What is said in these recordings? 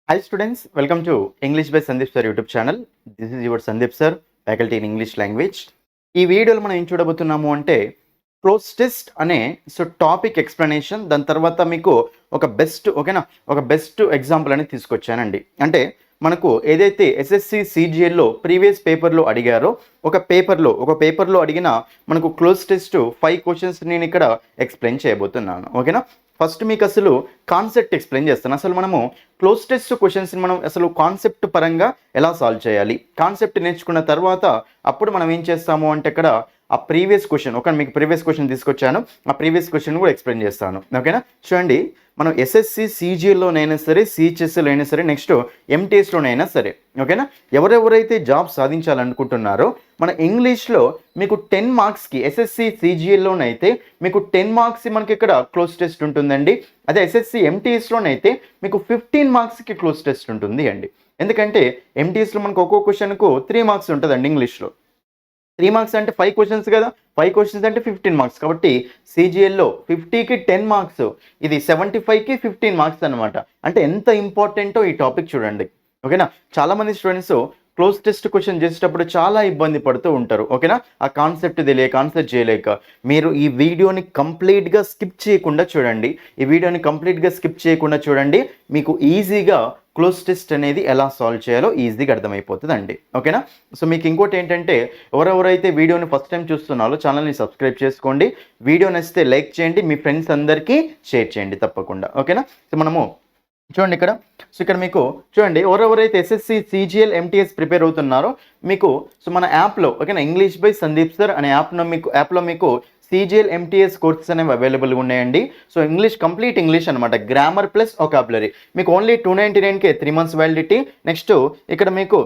Hi students, welcome to English by Sandeep Sir YouTube channel. This is your Sandeep Sir, faculty in English language. ఈ వీడియోలో మనం ఏం చూడబోతున్నాము అంటే cloze test అనే టాపిక్ ఎక్స్ప్లెనేషన్, దాని తర్వాత మీకు ఒక బెస్ట్ ఎగ్జాంపుల్ అనేది తీసుకొచ్చానండి. అంటే మనకు ఏదైతే ఎస్ఎస్సి సిజిఎల్లో ప్రీవియస్ పేపర్లో అడిగారో ఒక పేపర్లో అడిగిన మనకు క్లోజ్ టెస్ట్ 5 క్వశ్చన్స్ నేను ఇక్కడ ఎక్స్ప్లెయిన్ చేయబోతున్నాను. ఓకేనా, ఫస్ట్ మీకు అసలు కాన్సెప్ట్ ఎక్స్ప్లెయిన్ చేస్తాను. అసలు మనము క్లోజ్ టెస్ట్ క్వశ్చన్స్ని మనం అసలు కాన్సెప్ట్ పరంగా ఎలా సాల్వ్ చేయాలి, కాన్సెప్ట్ నేర్చుకున్న తర్వాత అప్పుడు మనం ఏం చేస్తాము అంటే ఇక్కడ ఆ ప్రీవియస్ క్వశ్చన్ మీకు ప్రీవియస్ క్వశ్చన్ తీసుకొచ్చాను, ఆ ప్రీవియస్ క్వశ్చన్ కూడా ఎక్స్ప్లెయిన్ చేస్తాను. ఓకేనా, చూడండి, మనం ఎస్ఎస్సి సిజిఎల్లోనైనా సరే, సిహెచ్ఎస్ఎల్లో అయినా సరే, నెక్స్ట్ ఎంటీఎస్లోనైనా సరే, ఓకేనా, ఎవరెవరైతే జాబ్ సాధించాలనుకుంటున్నారో మన ఇంగ్లీష్లో మీకు 10 మార్క్స్కి ఎస్ఎస్సి సిజిఎల్లోనైతే మీకు 10 మార్క్స్ మనకి ఇక్కడ క్లోజ్ టెస్ట్ ఉంటుందండి. అదే ఎస్ఎస్సి ఎంటీఎస్లోనైతే మీకు 15 మార్క్స్కి క్లోజ్ టెస్ట్ ఉంటుంది అండి. ఎందుకంటే ఎంటీఎస్లో మనకు ఒక్కో క్వశ్చన్కు 3 మార్క్స్ ఉంటుందండి. ఇంగ్లీష్లో 3 మార్క్స్ అంటే 5 క్వశ్చన్స్ కదా, 5 క్వశ్చన్స్ అంటే 15 మార్క్స్. కాబట్టి సిజిఎల్లో 50కి 10 మార్క్స్, ఇది 75కి 15 మార్క్స్ అనమాట. అంటే ఎంత ఇంపార్టెంటో ఈ టాపిక్ చూడండి. ఓకేనా, చాలామంది స్టూడెంట్స్ క్లోజ్ టెస్ట్ క్వశ్చన్ చేసేటప్పుడు చాలా ఇబ్బంది పడుతూ ఉంటారు. ఓకేనా, ఆ కాన్సెప్ట్ తెలియక, ఆన్సర్ చేయలేక. మీరు ఈ వీడియోని కంప్లీట్గా స్కిప్ చేయకుండా చూడండి, మీకు ఈజీగా క్లోజ్ టెస్ట్ అనేది ఎలా సాల్వ్ చేయాలో ఈజీగా అర్థమైపోతుందండి. ఓకేనా, సో మీకు ఇంకోటి ఏంటంటే ఎవరెవరైతే వీడియోని ఫస్ట్ టైం చూస్తున్నారో ఛానల్ని సబ్స్క్రైబ్ చేసుకోండి, వీడియో నచ్చితే లైక్ చేయండి, మీ ఫ్రెండ్స్ అందరికీ షేర్ చేయండి తప్పకుండా. ఓకేనా, సో మనము చూడండి ఇక్కడ మీకు చూడండి, ఎవరెవరైతే ఎస్ఎస్సి సిజిఎల్ ఎంటీఎస్ ప్రిపేర్ అవుతున్నారో మీకు మన యాప్లో, ఓకేనా, ఇంగ్లీష్ బై సందీప్ సార్ అనే యాప్లో మీకు సిజిఎల్ ఎంటీఎస్ కోర్సెస్ అనేవి అవైలబుల్గా ఉన్నాయండి. సో కంప్లీట్ ఇంగ్లీష్ అనమాట, గ్రామర్ ప్లస్ వొకాబులరీ. మీకు ఓన్లీ 299కే 3 months వ్యాలిడిటీ. నెక్స్ట్ ఇక్కడ మీకు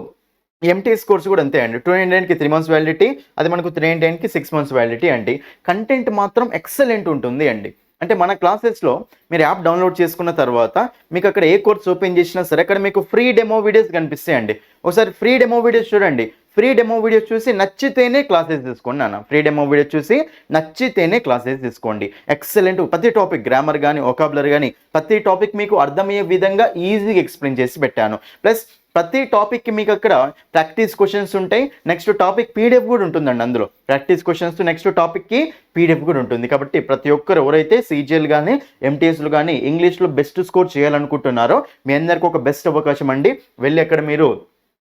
ఎంటీఎస్ కోర్స్ కూడా అంతే అండి, 299కి 3 months వ్యాలిడిటీ, అది మనకు 399కి 6 months వ్యాలిడిటీ అండి. కంటెంట్ మాత్రం ఎక్సలెంట్ ఉంటుంది అండి. అంటే మన క్లాసెస్లో మీరు యాప్ డౌన్లోడ్ చేసుకున్న తర్వాత మీకు అక్కడ ఏ కోర్స్ ఓపెన్ చేసినా సరే అక్కడ మీకు ఫ్రీ డెమో వీడియోస్ కనిపిస్తాయండి. ఒకసారి ఫ్రీ డెమో వీడియోస్ చూడండి, ఫ్రీ డెమో వీడియోస్ చూసి నచ్చితేనే క్లాసెస్ తీసుకోండి అన్న. ఫ్రీ డెమో వీడియోస్ చూసి నచ్చితేనే క్లాసెస్ తీసుకోండి. ఎక్సలెంట్, ప్రతి టాపిక్ గ్రామర్ కానీ వొకాబులరీ కానీ ప్రతి టాపిక్ మీకు అర్థమయ్యే విధంగా ఈజీగా ఎక్స్ప్లెయిన్ చేసి పెట్టాను. ప్లస్ ప్రతి టాపిక్కి మీకు అక్కడ ప్రాక్టీస్ క్వశ్చన్స్ ఉంటాయి, నెక్స్ట్ టాపిక్ పీడిఎఫ్ కూడా ఉంటుందండి. అందులో ప్రాక్టీస్ క్వశ్చన్స్ నెక్స్ట్ టాపిక్కి పీడిఎఫ్ కూడా ఉంటుంది. కాబట్టి ప్రతి ఒక్కరు ఎవరైతే సిజిఎల్ కానీ ఎంటీఎస్లు కానీ ఇంగ్లీష్లో బెస్ట్ స్కోర్ చేయాలనుకుంటున్నారో మీ అందరికీ ఒక బెస్ట్ అవకాశం అండి. వెళ్ళి అక్కడ మీరు,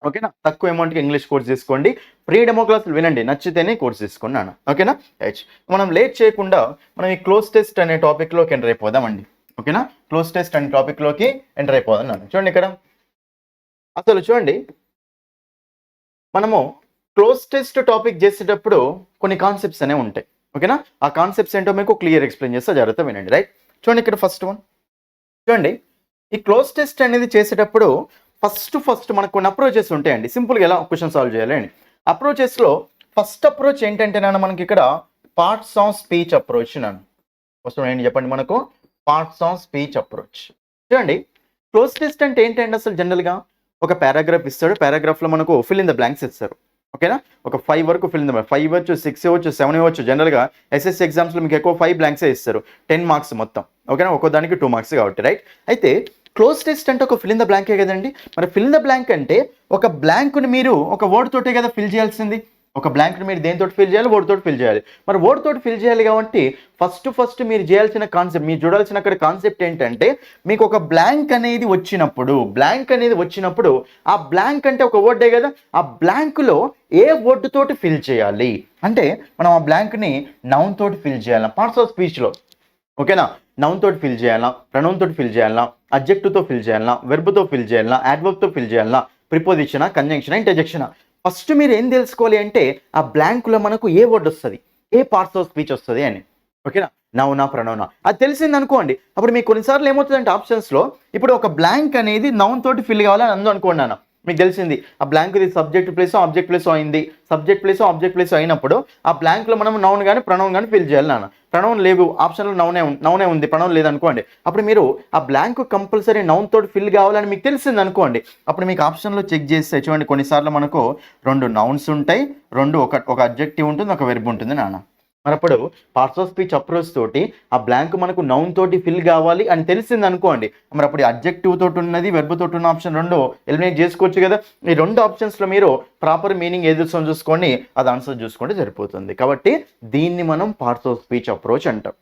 ఓకేనా, తక్కువ అమౌంట్కి ఇంగ్లీష్ కోర్స్ తీసుకోండి, ఫ్రీ డెమో క్లాసులు వినండి, నచ్చితేనే కోర్స్ తీసుకున్నాను. ఓకేనా, మనం లేట్ చేయకుండా మనం ఈ క్లోజ్ టెస్ట్ అనే టాపిక్లోకి ఎంటర్ అయిపోదామండి. ఓకేనా, క్లోజ్ టెస్ట్ అనే టాపిక్లోకి ఎంటర్ అయిపోదాం. చూడండి ఇక్కడ అసలు చూడండి, మనము క్లోజ్ టెస్ట్ టాపిక్ చేసేటప్పుడు కొన్ని కాన్సెప్ట్స్ అనేవి ఉంటాయి. ఓకేనా, ఆ కాన్సెప్ట్స్ ఏంటో మీకు క్లియర్ ఎక్స్ప్లెయిన్ చేస్తే జాగ్రత్త వినండి. రైట్, చూడండి ఇక్కడ ఫస్ట్ వన్ చూడండి, ఈ క్లోజ్ టెస్ట్ అనేది చేసేటప్పుడు ఫస్ట్ మనకు కొన్ని అప్రోచెస్ ఉంటాయండి. సింపుల్గా ఎలా క్వశ్చన్ సాల్వ్ చేయాలి అని అప్రోచెస్లో ఫస్ట్ అప్రోచ్ ఏంటంటే నన్ను మనకి ఇక్కడ పార్ట్స్ ఆఫ్ స్పీచ్ అప్రోచ్ నన్ను ఫస్ట్ ఏంటి చెప్పండి, మనకు పార్ట్స్ ఆఫ్ స్పీచ్ అప్రోచ్. చూడండి, క్లోజ్ టెస్ట్ అంటే ఏంటంటే అసలు జనరల్గా ఒక పారాగ్రాఫ్ ఇస్తాడు, పారాగ్రాఫ్లో మనకు ఫిల్ ఇన్ ద బ్లాంక్స్ ఇస్తారు. ఓకేనా, ఒక 5 వరకు ఫిల్ ఇన్ ద 5 ఇవ్వచ్చు, 6 ఇవ్వచ్చు, 7 ఇవ్వచ్చు. జనరల్గా ఎస్ఎస్సి ఎగ్జామ్స్లో మీకు ఎక్కువ 5 బ్లాంక్సే ఇస్తారు, 10 మార్క్స్ మొత్తం. ఓకేనా, ఒక్కో దానికి 2 మార్క్స్ కాబట్టి. రైట్, అయితే క్లోజ్ టెస్ట్ అంటే ఒక ఫిల్ ఇన్ ద బ్లాంకే కదండి. మరి ఫిల్ ఇన్ ద బ్లాంక్ అంటే ఒక బ్లాంక్ని మీరు ఒక వర్డ్ తోటే కదా ఫిల్ చేయాల్సింది. ఒక బ్లాంక్ని మీరు దేనితో ఫిల్ చేయాలి, వర్డ్ తోటి ఫిల్ చేయాలి. మరి వర్డ్ తోటి ఫిల్ చేయాలి కాబట్టి ఫస్ట్ మీరు చేయాల్సిన కాన్సెప్ట్, మీరు చూడాల్సిన అక్కడ కాన్సెప్ట్ ఏంటంటే మీకు ఒక బ్లాంక్ అనేది వచ్చినప్పుడు ఆ బ్లాంక్ అంటే ఒక వర్డే కదా, ఆ బ్లాంక్లో ఏ వర్డ్ తోటి ఫిల్ చేయాలి అంటే మనం ఆ బ్లాంక్ని నౌన్ తోటి ఫిల్ చేయాలి పార్ట్స్ ఆఫ్ స్పీచ్లో. ఓకేనా, నౌన్ తోటి ఫిల్ చేయాలా, ప్రొనౌన్ తోటి ఫిల్ చేయాలా, అడ్జెక్టివ్తో ఫిల్ చేయాలా, వెర్బ్తో ఫిల్ చేయాలా, యాడ్వర్బ్తో ఫిల్ చేయాలా, ప్రిపోజిషనా, కంజంక్షనా, ఇంటర్జెక్షనా. ఫస్ట్ మీరు ఏం తెలుసుకోవాలి అంటే ఆ బ్లాంక్లో మనకు ఏ వర్డ్ వస్తుంది, ఏ పార్ట్స్ ఆఫ్ స్పీచ్ వస్తుంది అని. ఓకేనా, నౌనా, ప్రొనౌనా, అది తెలిసింది అనుకోండి. అప్పుడు మీకు కొన్నిసార్లు ఏమవుతుందంటే ఆప్షన్స్లో ఇప్పుడు ఒక బ్లాంక్ అనేది నౌన్ తోటి ఫిల్ కావాలని అనుకోండి అన్న, మీకు తెలిసింది ఆ బ్లాంక్ ఇది సబ్జెక్ట్ ప్లేస్ ఆబ్జెక్ట్ ప్లేస్ అయింది, సబ్జెక్ట్ ప్లేస్ ఆబ్జెక్ట్ ప్లేస్ అయినప్పుడు ఆ బ్లాంక్లో మనం నౌన్ కానీ ప్రొనౌన్ కానీ ఫిల్ చేయాలి నాన్న. ప్రొనౌన్ లేవు, ఆప్షన్లో నౌనే ఉంది, ప్రొనౌన్ లేదనుకోండి. అప్పుడు మీరు ఆ బ్లాంక్ కంపల్సరీ నౌన్ తోటి ఫిల్ కావాలని మీకు తెలిసింది అనుకోండి. అప్పుడు మీకు ఆప్షన్లో చెక్ చేస్తే చూడండి, కొన్నిసార్లు మనకు 2 నౌన్స్ ఉంటాయి, ఒక అడ్జెక్టివ్ ఉంటుంది, ఒక వెర్బ్ ఉంటుంది నాన్న. మరి అప్పుడు పార్ట్స్ ఆఫ్ స్పీచ్ అప్రోచ్ తోటి ఆ బ్లాంక్ మనకు నౌన్ తోటి ఫిల్ కావాలి అని తెలిసింది అనుకోండి, మరి అప్పుడు అడ్జెక్టివ్ తోటి ఉన్నది వెర్బ్ తోటి ఉన్న ఆప్షన్ రెండు ఎలిమినేట్ చేసుకోవచ్చు కదా. ఈ రెండు ఆప్షన్స్లో మీరు ప్రాపర్ మీనింగ్ ఏది వస్తుందో చూసుకొని అది ఆన్సర్ చూసుకుంటే సరిపోతుంది. కాబట్టి దీన్ని మనం పార్ట్స్ ఆఫ్ స్పీచ్ అప్రోచ్ అంటాం.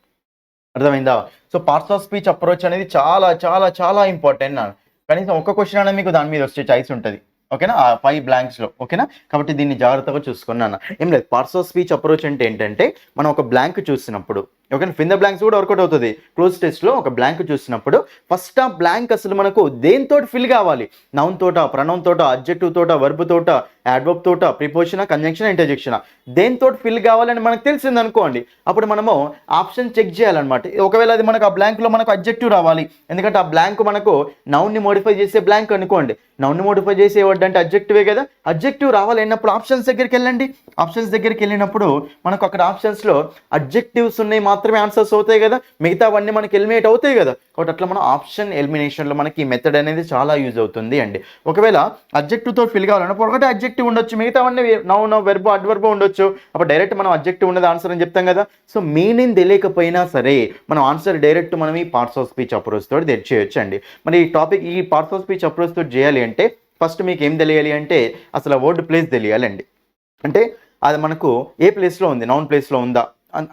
అర్థమైందా? So parts of speech approach అనేది చాలా చాలా చాలా ఇంపార్టెంట్. కనీసం ఒక్క క్వశ్చన్ అనేది మీకు దాని మీద వచ్చే ఛాయిస్ ఉంటుంది, ఓకేనా, ఆ 5 బ్లాంక్స్లో, ఓకేనా. కాబట్టి దీన్ని జాగ్రత్తగా చూసుకున్నాను. ఏం లేదు, పార్ట్స్ ఆఫ్ స్పీచ్ అప్రోచ్ అంటే ఏంటంటే మనం ఒక బ్లాంక్ చూసినప్పుడు, ఓకేనా, ఫిన్ ద బ్లాంక్స్ కూడా వర్కౌట్ అవుతుంది. క్లోజ్ టెస్ట్లో ఒక బ్లాంక్ చూసినప్పుడు ఫస్ట్ ఆ బ్లాంక్ అసలు మనకు దేనితో ఫిల్ కావాలి, నౌన్ తోట, ప్రనౌన్ తోట, అడ్జెక్టివ్ తోట, వర్బ్ తోట, యాడ్వర్బ్ తోట, ప్రిపోజిషన్, కంజంక్షన్, ఇంటర్జెక్షన్, దేనితో ఫిల్ కావాలని మనకు తెలిసింది అనుకోండి, అప్పుడు మనము ఆప్షన్ చెక్ చేయాలన్నమాట. ఒకవేళ అది మనకు ఆ బ్లాంక్లో మనకు అడ్జెక్టివ్ రావాలి, ఎందుకంటే ఆ బ్లాంక్ మనకు నౌన్ని మోడిఫై చేసే బ్లాంక్ అనుకోండి, నౌన్ని మోడిఫై చేసే వర్డ్ అంటే అడ్జెక్టివే కదా, అడ్జెక్టివ్ రావాలి అన్నప్పుడు ఆప్షన్స్ దగ్గరికి వెళ్ళండి. ఆప్షన్స్ దగ్గరికి వెళ్ళినప్పుడు మనకు అక్కడ ఆప్షన్స్లో అడ్జెక్టివ్స్ ఉన్నాయి మాత్రమే ఆన్సర్స్ అవుతాయి కదా, మిగతావన్నీ మనకి ఎలిమినేట్ అవుతాయి కదా. కాబట్టి అట్లా మనం ఆప్షన్ ఎలిమినేషన్లో మనకి ఈ మెథడ్ అనేది చాలా యూజ్ అవుతుంది అండి. ఒకవేళ అడ్జెక్టివ్తో ఫిల్ కావాలన్నప్పుడు ఒకటే అడ్జెక్టివ్ ఉండొచ్చు, మిగతావన్నీ నౌన్, వెర్బ్, అడ్వర్బ్ ఉండొచ్చు. అప్పుడు డైరెక్ట్ మనం అడ్జెక్టివ్ ఉన్నది ఆన్సర్ అని చెప్తాం కదా. సో మీనింగ్ తెలియకపోయినా సరే మనం ఆన్సర్ డైరెక్ట్ మనం ఈ పార్ట్స్ ఆఫ్ స్పీచ్ అప్రోచ్ తోటి తెచ్చేయచ్చు అండి. మరి ఈ టాపిక్ ఈ పార్ట్స్ ఆఫ్ స్పీచ్ అప్రోచ్ తోటి చేయాలి అంటే ఫస్ట్ మీకు ఏం తెలియాలి అంటే అసలు వర్డ్ ప్లేస్ తెలియాలండి. అంటే అది మనకు ఏ ప్లేస్లో ఉంది, నౌన్ ప్లేస్లో ఉందా,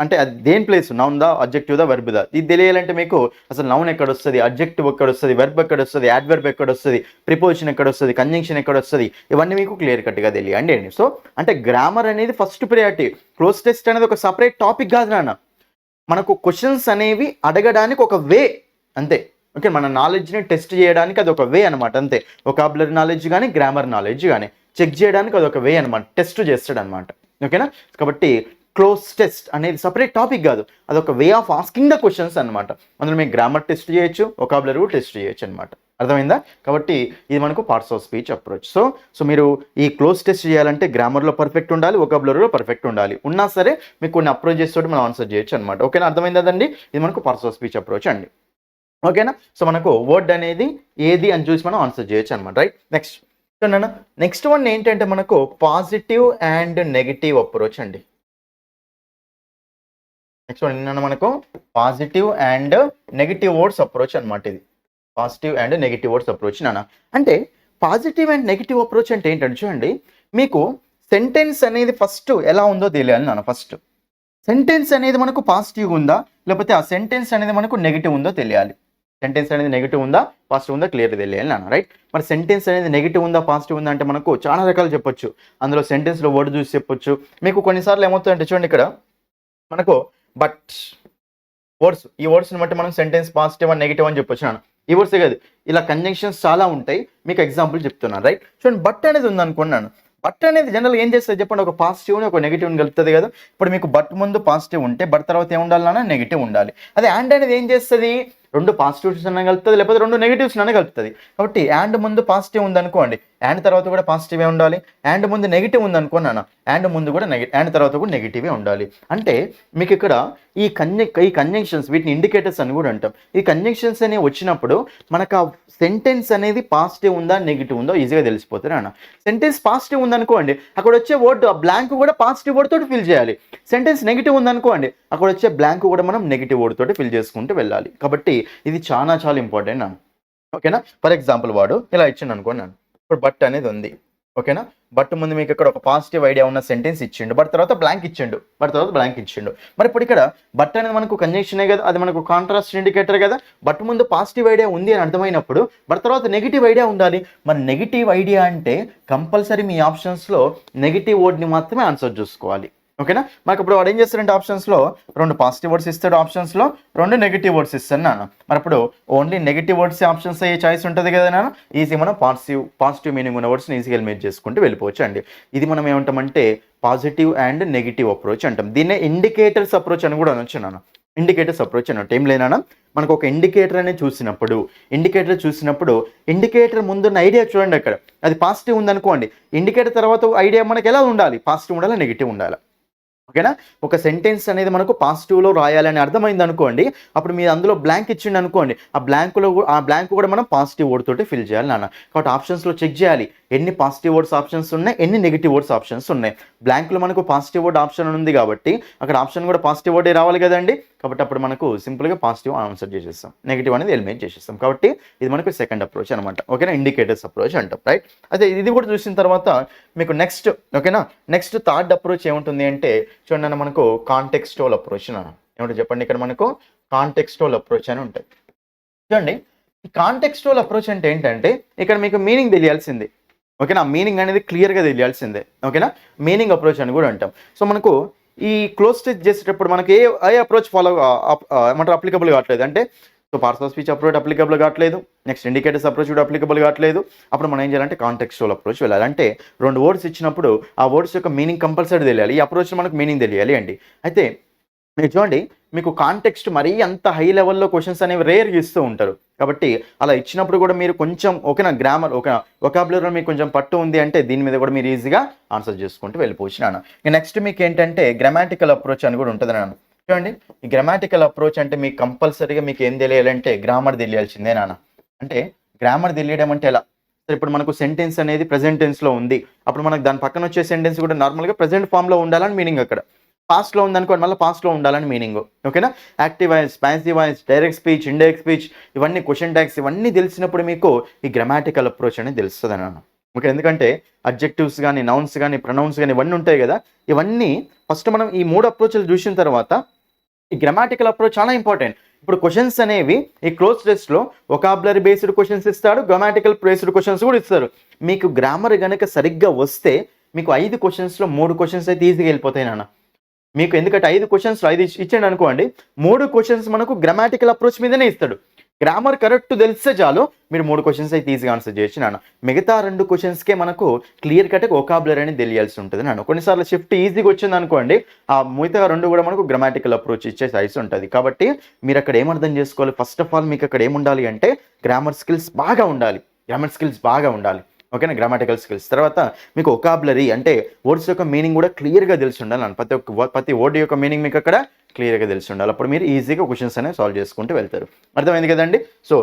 అంటే అది దేని ప్లేస్, నౌన్ దా, అడ్జెక్టివ్ దా, వెర్బ్ దా, ఇది తెలియాలంటే మీకు అసలు నౌన్ ఎక్కడ వస్తుంది, అడ్జెక్టివ్ ఎక్కడ వస్తుంది, వెర్బ్ ఎక్కడ వస్తుంది, యాడ్వర్బ్ ఎక్కడ వస్తుంది, ప్రిపోజిషన్ ఎక్కడ వస్తుంది, కంజంక్షన్ ఎక్కడ వస్తుంది, ఇవన్నీ మీకు క్లియర్ కట్గా తెలియండి. సో అంటే గ్రామర్ అనేది ఫస్ట్ ప్రియారిటీ. క్లోజ్ టెస్ట్ అనేది ఒక సపరేట్ టాపిక్ కాదు నాన్న, మనకు క్వశ్చన్స్ అనేవి అడగడానికి ఒక వే అంతే. ఓకే, మన నాలెడ్జ్ని టెస్ట్ చేయడానికి అది ఒక వే అనమాట అంతే. వొకాబులరీ నాలెడ్జ్ కానీ గ్రామర్ నాలెడ్జ్ కానీ చెక్ చేయడానికి అది ఒక వే అనమాట, టెస్ట్ చేస్తాడు అనమాట, ఓకేనా. కాబట్టి క్లోజ్ టెస్ట్ అనేది సపరేట్ టాపిక్ కాదు, అదొక way of asking the questions అనమాట. అందులో మేము గ్రామర్ టెస్ట్ చేయొచ్చు, వొకాబులరీ కూడా టెస్ట్ చేయొచ్చు అనమాట. అర్థమైందా? కాబట్టి ఇది మనకు parts of speech approach. So మీరు ఈ క్లోజ్ టెస్ట్ చేయాలంటే గ్రామర్లో పర్ఫెక్ట్ ఉండాలి, వొకాబులరీలో పర్ఫెక్ట్ ఉండాలి. ఉన్నా సరే మీకు కొన్ని అప్రోచెస్ తోటి మనం ఆన్సర్ చేయొచ్చు అనమాట. ఓకేనా, అర్థమైందండి? ఇది మనకు పార్ట్స్ ఆఫ్ స్పీచ్ అప్రోచ్ అండి. ఓకేనా, సో మనకు వర్డ్ అనేది ఏది అని చూసి మనం ఆన్సర్ చేయొచ్చు అనమాట. రైట్, నెక్స్ట్ వన్ ఏంటంటే మనకు పాజిటివ్ అండ్ నెగిటివ్ అప్రోచ్ అండి. నెక్స్ట్ వన్ ఏంటంటే మనకు positive and negative words approach అనమాట. ఇది positive and negative words approach నాన్న. అంటే పాజిటివ్ అండ్ నెగిటివ్ అప్రోచ్ అంటే ఏంటంటే చూడండి, మీకు సెంటెన్స్ అనేది ఫస్ట్ ఎలా ఉందో తెలియాలి నాన్న. ఫస్ట్ సెంటెన్స్ అనేది మనకు పాజిటివ్ ఉందా లేకపోతే ఆ సెంటెన్స్ అనేది మనకు నెగిటివ్ ఉందో తెలియాలి. సెంటెన్స్ అనేది నెగిటివ్ ఉందా పాజిటివ్ ఉందా క్లియర్గా తెలియాలి నాన్న. రైట్, మరి సెంటెన్స్ అనేది నెగిటివ్ ఉందా పాజిటివ్ ఉందా అంటే మనకు చాలా రకాలు చెప్పొచ్చు. అందులో సెంటెన్స్లో వర్డ్ చూసి చెప్పొచ్చు. మీకు కొన్నిసార్లు ఏమవుతుందంటే చూడండి, ఇక్కడ మనకు బట్ వర్డ్స్, ఈ వర్డ్స్ని బట్టి మనం సెంటెన్స్ పాజిటివ్ అండ్ నెగిటివ్ అని చెప్పొచ్చు నాన్న. ఈ వర్డ్సే కాదు, ఇలా కంజంక్షన్స్ చాలా ఉంటాయి. మీకు ఎగ్జాంపుల్ చెప్తున్నాను. రైట్, చూడండి, బట్ అనేది ఉందనుకున్నాను. బట్ అనేది జనరల్ ఏం చేస్తుంది చెప్పండి, ఒక పాజిటివ్ని ఒక నెగిటివ్ని కలుపుతుంది కదా. ఇప్పుడు మీకు బట్ ముందు పాజిటివ్ ఉంటే బట్ తర్వాత ఏం ఉండాలన్నా నెగిటివ్ ఉండాలి. అదే యాండ్ అనేది ఏం చేస్తుంది, రెండు పాజిటివ్స్ అన్న కలుపుతుంది లేకపోతే రెండు నెగిటివ్స్ అన్న కలుపుతుంది. కాబట్టి యాండ్ ముందు పాజిటివ్ ఉందనుకోండి, యాండ్ తర్వాత కూడా పాజిటివే ఉండాలి. యాండ్ ముందు నెగిటివ్ ఉందనుకోన్నాను, యాండ్ ముందు కూడా యాండ్ తర్వాత కూడా నెగిటివే ఉండాలి. అంటే మీకు ఇక్కడ ఈ కంజంక్షన్స్, వీటిని ఇండికేటర్స్ అని కూడా అంటాం. ఈ కంజంక్షన్స్ అనేవి వచ్చినప్పుడు మనకు ఆ సెంటెన్స్ అనేది పాజిటివ్ ఉందా నెగిటివ్ ఉందో ఈజీగా తెలిసిపోతుంది అన్న. సెంటెన్స్ పాజిటివ్ ఉందనుకోండి, అక్కడ వచ్చే వర్డ్ ఆ బ్లాంక్ కూడా పాజిటివ్ వర్డ్ తోటి ఫిల్ చేయాలి. సెంటెన్స్ నెగిటివ్ ఉందనుకోండి, అక్కడ వచ్చే బ్లాంక్ కూడా మనం నెగిటివ్ వర్డ్ తోటి ఫిల్ చేసుకుంటూ వెళ్ళాలి. కాబట్టి ఇది చాలా చాలా ఇంపార్టెంట్ అన్న. ఓకేనా, ఫర్ ఎగ్జాంపుల్ వాడు ఇలా ఇచ్చిండు అనుకోండి నన్ను. ఇప్పుడు బట్ అనేది ఉంది, ఓకేనా. బట్ ముందు మీకు ఇక్కడ ఒక పాజిటివ్ ఐడియా ఉన్న సెంటెన్స్ ఇచ్చిండు, బట్ తర్వాత బ్లాంక్ ఇచ్చిండు, బట్ తర్వాత బ్లాంక్ ఇచ్చిండు. మరి ఇప్పుడు ఇక్కడ బట్ అనేది మనకు కంజంక్షనే కదా, అది మనకు కాంట్రాస్ట్ ఇండికేటర్ కదా. బట్ ముందు పాజిటివ్ ఐడియా ఉంది అని అర్థమైనప్పుడు బట్ తర్వాత నెగిటివ్ ఐడియా ఉండాలి. మరి నెగిటివ్ ఐడియా అంటే కంపల్సరీ మీ ఆప్షన్స్లో నెగిటివ్ వర్డ్ని మాత్రమే ఆన్సర్ చూసుకోవాలి. ఓకేనా, మనకు ఇప్పుడు వాడు ఏం చేస్తాడంటే ఆప్షన్స్లో రెండు పాజిటివ్ వర్డ్స్ ఇస్తాడు, ఆప్షన్స్లో రెండు నెగిటివ్ వర్డ్స్ ఇస్తాను నాన్న. మరి ఇప్పుడు ఓన్లీ నెగిటివ్ వర్డ్స్ ఆప్షన్స్ అయ్యే చాయిస్ ఉంటుంది కదా నాన్న. ఈజీ మనం పాజిటివ్ మీనింగ్ ఉన్న వర్డ్స్ని ఈజీగా ఎలిమినేట్ చేసుకుంటూ వెళ్ళిపోవచ్చు అండి. ఇది మనం ఏమంటామంటే పాజిటివ్ అండ్ నెగిటివ్ అప్రోచ్ అంటాం. దీన్నే ఇండికేటర్స్ అప్రోచ్ అని కూడా అనొచ్చు నాన్న. ఇండికేటర్స్ అప్రోచ్ అన్నట్టు ఏం లేనా, మనకు ఒక ఇండికేటర్ అనేది చూసినప్పుడు ఇండికేటర్ ముందున్న ఐడియా చూడండి, అక్కడ అది పాజిటివ్ ఉందనుకోండి, ఇండికేటర్ తర్వాత ఐడియా మనకి ఎలా ఉండాలి, పాజిటివ్ ఉండాలి నెగిటివ్ ఉండాలి. ఓకేనా. ఒక సెంటెన్స్ అనేది మనకు పాజిటివ్లో రాయాలని అర్థమైంది అనుకోండి, అప్పుడు మీరు అందులో బ్లాంక్ ఇచ్చిండు అనుకోండి, ఆ బ్లాంక్ కూడా మనం పాజిటివ్ వర్డ్ తోటి ఫిల్ చేయాలి నాన్న. కాబట్టి ఆప్షన్స్లో చెక్ చేయాలి ఎన్ని పాజిటివ్ వర్డ్స్ ఆప్షన్స్ ఉన్నాయి, ఎన్ని నెగిటివ్ వర్డ్స్ ఆప్షన్స్ ఉన్నాయి. బ్లాంక్లో మనకు పాజిటివ్ వర్డ్ ఆప్షన్ ఉంది కాబట్టి అక్కడ ఆప్షన్ కూడా పాజిటివ్ వర్డే రావాలి కదండి. కాబట్టి అప్పుడు మనకు సింపుల్గా పాజిటివ్ ఆన్సర్ చేసేస్తాం, నెగిటివ్ అనేది ఎలిమినేట్ చేసేస్తాం. కాబట్టి ఇది మనకు సెకండ్ అప్రోచ్ అనమాట. ఓకేనా, ఇండికేటర్స్ అప్రోచ్ అంటాం, రైట్. అయితే ఇది కూడా చూసిన తర్వాత మీకు నెక్స్ట్, ఓకేనా, నెక్స్ట్ థర్డ్ అప్రోచ్ ఏముంటుంది అంటే చూడండి మనకు కాంటెక్స్టువల్ అప్రోచ్ అన్న. ఏమంటే చెప్పండి, ఇక్కడ మనకు కాంటెక్స్టువల్ అప్రోచ్ అని ఉంటుంది. చూడండి ఈ కాంటెక్స్టువల్ అప్రోచ్ అంటే ఏంటంటే ఇక్కడ మీకు మీనింగ్ తెలియాల్సిందే. ఓకేనా, మీనింగ్ అనేది క్లియర్గా తెలియాల్సిందే. ఓకేనా, మీనింగ్ అప్రోచ్ అని కూడా అంటాం. సో మనకు ఈ క్లోజ్ టెస్ట్ చేసేటప్పుడు మనకి ఏ అప్రోచ్ ఫాలో ఏమంటారు అప్లికబుల్ కావట్లేదు అంటే, so parts of speech approach applicable కావట్లేదు, నెక్స్ట్ ఇండికేటర్స్ అప్రోచ్ కూడా అప్లికబుల్ కావట్లేదు. అప్పుడు మనం ఏం చేయాలంటే కాంటెక్స్టువల్ అప్రోచ్ వెళ్ళాలి. అంటే 2 వర్డ్స్ ఇచ్చినప్పుడు ఆ వర్డ్స్ యొక్క మీనింగ్ కంపల్సరీ తెలియాలి. ఈ అప్రోచ్ మనకు మీనింగ్ తెలియాలి అండి. అయితే మీరు చూడండి మీకు కాంటెక్స్ట్ మరీ అంత హై లెవెల్లో క్వశ్చన్స్ అనేవి రేర్గా ఇస్తూ ఉంటారు. కాబట్టి అలా ఇచ్చినప్పుడు కూడా మీరు కొంచెం ఓకేనా గ్రామర్ వొకాబులరీలో మీకు కొంచెం పట్టు ఉంది అంటే దీని మీద కూడా మీరు ఈజీగా ఆన్సర్ చేసుకుంటూ వెళ్ళిపోవచ్చు నాన్న. నెక్స్ట్ మీకు ఏంటంటే గ్రామాటికల్ అప్రోచ్ అని కూడా ఉంటుంది నాన్న. చూడండి ఈ గ్రామాటికల్ అప్రోచ్ అంటే మీకు కంపల్సరీగా మీకు ఏం తెలియాలంటే గ్రామర్ తెలియాల్సిందే నాన్న. అంటే గ్రామర్ తెలియడం అంటే ఎలా, ఇప్పుడు మనకు సెంటెన్స్ అనేది ప్రెజెంట్ టెన్స్లో ఉంది, అప్పుడు మనకు దాని పక్కన వచ్చే సెంటెన్స్ కూడా నార్మల్గా ప్రెజెంట్ ఫామ్లో ఉండాలని మీనింగ్. అక్కడ పాస్ట్లో ఉందనుకోండి మళ్ళీ పాస్ట్లో ఉండాలని మీనింగ్. ఓకేనా, active voice, passive voice, direct speech, indirect speech, ఇవన్నీ క్వశ్చన్ ట్యాగ్స్ ఇవన్నీ తెలిసినప్పుడు మీకు ఈ గ్రామాటికల్ అప్రోచ్ అనేది తెలుస్తుంది అన్న. ఓకే, ఎందుకంటే అడ్జెక్టివ్స్ కానీ నౌన్స్ కానీ ప్రొనౌన్స్ కానీ ఇవన్నీ ఉంటాయి కదా, ఇవన్నీ ఫస్ట్ మనం ఈ 3 అప్రోచ్లు చూసిన తర్వాత ఈ గ్రామాటికల్ అప్రోచ్ చాలా ఇంపార్టెంట్. ఇప్పుడు క్వశ్చన్స్ అనేవి ఈ క్లోజ్ టెస్ట్లో వొకాబులరీ బేస్డ్ క్వశ్చన్స్ ఇస్తాడు, గ్రామాటికల్ బేస్డ్ క్వశ్చన్స్ కూడా ఇస్తారు. మీకు గ్రామర్ కనుక సరిగ్గా వస్తే మీకు 5 క్వశ్చన్స్లో 3 క్వశ్చన్స్ అయితే ఈజీగా వెళ్ళిపోతాయి నాన్న. మీకు ఎందుకంటే 5 క్వశ్చన్స్లో 5 ఇచ్చాడు అనుకోండి, 3 క్వశ్చన్స్ మనకు గ్రామాటికల్ అప్రోచ్ మీదనే ఇస్తాడు. గ్రామర్ కరెక్ట్ తెలిస్తే చాలు మీరు 3 క్వశ్చన్స్ అయితే ఈజీగా ఆన్సర్ చేయొచ్చు నాన్న. మిగతా 2 క్వశ్చన్స్కే మనకు క్లియర్ కట్ వొకాబులరీ అనేది తెలియాల్సి ఉంటుంది నాన్న. కొన్నిసార్లు షిఫ్ట్ ఈజీగా వచ్చింది అనుకోండి, ఆ మిగతా 2 కూడా మనకు గ్రామాటికల్ అప్రోచ్ ఇచ్చే సైజ్ ఉంటుంది. కాబట్టి మీరు అక్కడ ఏమర్థం చేసుకోవాలి, ఫస్ట్ ఆఫ్ ఆల్ మీకు అక్కడ ఏముండాలి అంటే గ్రామర్ స్కిల్స్ బాగా ఉండాలి, ఓకేనా, గ్రామాటికల్ స్కిల్స్. తర్వాత మీకు వొకాబులరీ అంటే వర్డ్స్ యొక్క మీనింగ్ కూడా క్లియర్గా తెలిసి ఉండాలి. ప్రతి వర్డ్ యొక్క మీనింగ్ మీకు అక్కడ క్లియర్గా తెలిసి ఉండాలి. అప్పుడు మీరు ఈజీగా క్వశ్చన్స్ అనేవి సాల్వ్ చేసుకుంటూ వెళ్తారు. అర్థమైంది కదండి. సో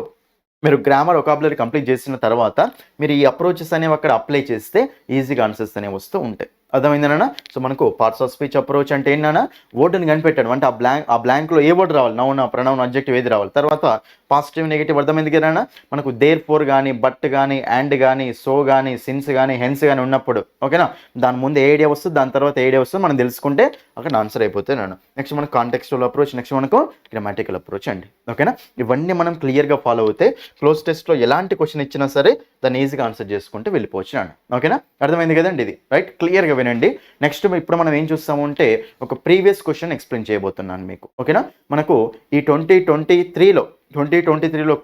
మీరు గ్రామర్ వొకాబులరీ కంప్లీట్ చేసిన తర్వాత మీరు ఈ అప్రోచెస్ అనేవి అక్కడ అప్లై చేస్తే ఈజీగా ఆన్సర్స్ అనేవి వస్తూ ఉంటాయి. అర్థమైందన్నా. సో మనకు పార్ట్స్ ఆఫ్ స్పీచ్ అప్రోచ్ అంటే ఏంటన్నా, వర్డ్ని కనిపెట్టాడు అంటే ఆ బ్లాంక్లో ఏ వర్డ్ రావాలి, నౌన్, ప్రొనౌన్, అడ్జెక్టివ్ ఏది రావాలి. తర్వాత పాజిటివ్ నెగిటివ్ అర్థమైంది కదన్నా. మనకు దేర్ ఫోర్ కానీ, బట్ కానీ, అండ్ కానీ, సో కానీ, సిన్స్ కానీ, హెన్స్ కానీ ఉన్నప్పుడు ఓకేనా, దాని ముందు ఏ ఐడియా వస్తుంది, దాని తర్వాత ఏ ఐడియా వస్తుంది మనం తెలుసుకుంటే అక్కడ ఆన్సర్ అయిపోతుంది నాన్న. నెక్స్ట్ మనకు కాంటెక్స్టువల్ అప్రోచ్, నెక్స్ట్ మనకు గ్రామాటికల్ అప్రోచ్ అండి. ఓకేనా, ఇవన్నీ మనం క్లియర్గా ఫాలో అవుతే క్లోజ్ టెస్ట్లో ఎలాంటి క్వశ్చన్ ఇచ్చినా సరే దాన్ని ఈజీగా ఆన్సర్ చేసుకుంటే వెళ్ళిపోవచ్చు నాన్న. ఓకేనా, అర్థమైంది కదండి ఇది, రైట్. క్లియర్గా వినండి. నెక్స్ట్ ఇప్పుడు మనం ఏం చూస్తాము అంటే ఒక ప్రీవియస్ క్వశ్చన్ ఎక్స్ప్లెయిన్ చేయబోతున్నాను మీకు. ఓకేనా, మనకు ఈ 2023లో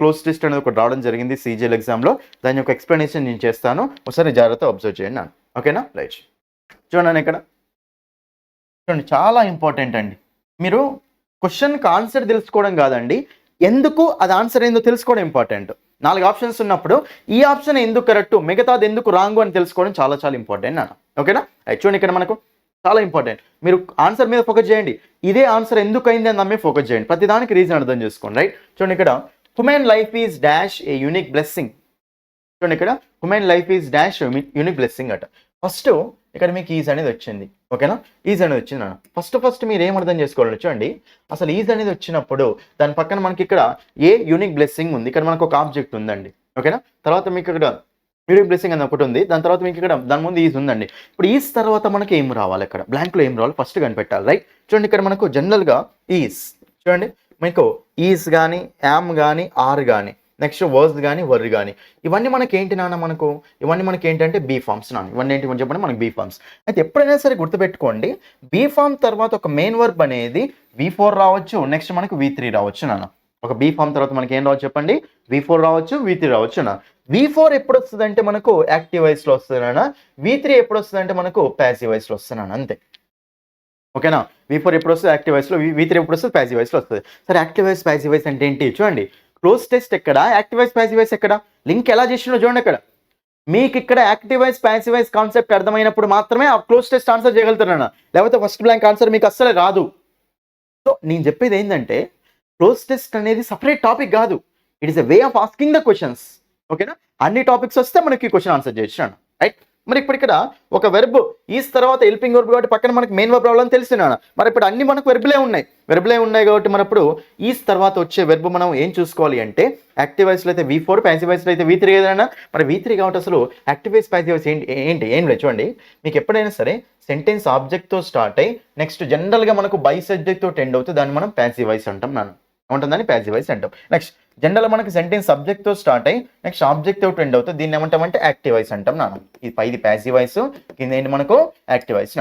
క్లోజ్ టెస్ట్ అనేది ఒకటి రావడం జరిగింది CGL ఎగ్జామ్లో. దాని యొక్క ఎక్స్ప్లెనేషన్ నేను చేస్తాను, ఒకసారి జాగ్రత్త అబ్జర్వ్ చేయండి నాన్న. ఓకేనా, రైట్. చూడండి ఇక్కడ చూడండి, చాలా ఇంపార్టెంట్ అండి. మీరు క్వశ్చన్కి ఆన్సర్ తెలుసుకోవడం కాదండి, ఎందుకు అది ఆన్సర్ ఏందో తెలుసుకోవడం ఇంపార్టెంట్. 4 ఆప్షన్స్ ఉన్నప్పుడు ఈ ఆప్షన్ ఎందుకు కరెక్ట్, మిగతాది ఎందుకు రాంగ్ అని తెలుసుకోవడం చాలా చాలా ఇంపార్టెంట్ నాన్న. ఓకేనా, చూడండి ఇక్కడ మనకు చాలా ఇంపార్టెంట్. మీరు ఆన్సర్ మీద ఫోకస్ చేయండి, ఇదే ఆన్సర్ ఎందుకు అయింది అని దాని మీద ఫోకస్ చేయండి, ప్రతి దానికి రీజన్ అర్థం చేసుకోండి, రైట్. చూడండి ఇక్కడ human life is dash a unique blessing. చూడండి ఇక్కడ human life is dash unique blessing అట. ఫస్ట్ ఇక్కడ మీకు ఈజ్ అనేది వచ్చింది. ఓకేనా, ఈజ్ అనేది వచ్చింది అన్న. ఫస్ట్ మీరు ఏం అర్థం చేసుకోవాలి చూడండి, అసలు ఈజ్ అనేది వచ్చినప్పుడు దాని పక్కన మనకి ఇక్కడ ఏ యూనిక్ బ్లెస్సింగ్ ఉంది, ఇక్కడ మనకు ఒక ఆబ్జెక్ట్ ఉందండి. ఓకేనా, తర్వాత మీకు ఇక్కడ యూనిక్ బ్లెస్సింగ్ అని ఒకటి ఉంది, దాని తర్వాత మీకు ఇక్కడ దాని ముందు ఈజ్ ఉందండి. ఇప్పుడు ఈజ్ తర్వాత మనకి ఏం రావాలి, ఇక్కడ బ్లాంక్లో ఏం రావాలి ఫస్ట్ కనిపెట్టాలి, రైట్. చూడండి ఇక్కడ మనకు జనరల్గా ఈజ్, చూడండి మీకు ఈజ్ కానీ, యామ్ కానీ, ఆర్ కానీ, నెక్స్ట్ వర్స్ కానీ, వర్ కానీ, ఇవన్నీ మనకి ఏంటి నాన్న, ఇవన్నీ మనకి ఏంటంటే బీ ఫార్మ్స్ నాన్న. ఇవన్నీ ఏంటి మనం చెప్పండి, మనకి బీ ఫార్మ్స్. అయితే ఎప్పుడైనా సరే గుర్తుపెట్టుకోండి, బీ ఫార్మ్ తర్వాత ఒక మెయిన్ వర్బ్ అనేది V4 రావచ్చు, నెక్స్ట్ మనకు V3 రావచ్చు నాన్న. ఒక బీ ఫార్మ్ తర్వాత మనకి ఏం రావచ్చు చెప్పండి, V4 రావచ్చు, V3 రావచ్చు నాన్న. V4 ఎప్పుడు వస్తుంది అంటే మనకు యాక్టివ్ వాయిస్లో వస్తుంది నాన్న. V3 ఎప్పుడు వస్తుంది అంటే మనకు ప్యాసివ్ వాయిస్లో వస్తుంది నాన్న, అంతే. ఓకేనా, V4 ఎప్పుడు వస్తుంది యాక్టివ్ వాయిస్లో, V3 ఎప్పుడు వస్తుంది ప్యాసివ్ వాయిస్లో వస్తుంది. సరే యాక్టివ్ వాయిస్ ప్యాసివ్ వాయిస్ అంటే ఏంటి చూడండి, క్లోజ్ టెస్ట్ ఎక్కడ, యాక్టివ్ వాయిస్ ప్యాసివ్ వాయిస్ ఎక్కడ, లింక్ ఎలా చేసినో చూడండి. అక్కడ మీకు ఇక్కడ యాక్టివైజ్ ప్యాసివైజ్ కాన్సెప్ట్ అర్థమైనప్పుడు మాత్రమే ఆ క్లోజ్ టెస్ట్ ఆన్సర్ చేయగలుగుతున్నాను, లేకపోతే ఫస్ట్ బ్లాంక్ ఆన్సర్ మీకు అస్సలు రాదు. సో నేను చెప్పేది ఏంటంటే క్లోజ్ టెస్ట్ అనేది సపరేట్ టాపిక్ కాదు, it is a way of asking the questions. ఓకేనా, అన్ని టాపిక్స్ వస్తే మనకి క్వశ్చన్ ఆన్సర్ చేయొచ్చు, రైట్. మరి ఇప్పుడు ఇక్కడ ఒక వెర్బ్ ఈస్ తర్వాత హెల్పింగ్ వర్బ్ కాబట్టి పక్కన మనకి మెయిన్ వర్బ్ రావాలని తెలిసినాను. మరి ఇప్పుడు అన్ని మనకు వెర్బులే ఉన్నాయి కాబట్టి మన ఇప్పుడు ఈస్ తర్వాత వచ్చే వెర్బ్ మనం ఏం చూసుకోవాలి అంటే యాక్టివైజ్లో అయితే V4, ప్యాసివైజ్లో అయితే V3 ఏదైనా. మరి V3 కాబట్టి అసలు యాక్టివైజ్ ప్యాసివైజ్ ఏం లేదు చూడండి. మీకు ఎప్పుడైనా సరే సెంటెన్స్ ఆబ్జెక్ట్తో స్టార్ట్ అయ్యి నెక్స్ట్ జనరల్గా మనకు బై సబ్జెక్ట్తో ఎండ్ అవుతుంది, దాన్ని మనం ప్యాసివైజ్ అంటాం. ఏమంటుందని ప్యాసివైజ్ అంటాం. నెక్స్ట్ జనరల్ మనకి సెంటెన్స్ సబ్జెక్ట్తో స్టార్ట్ అయ్యి నెక్స్ట్ ఆబ్జెక్ట్ తో ఎండ్ అవుతుంది, దీన్ని ఏమంటామంటే యాక్టివైజ్ అంటాం ఇది పైది ప్యాసివైజ్, కింద ఏంటి మనకు యాక్టివైజ్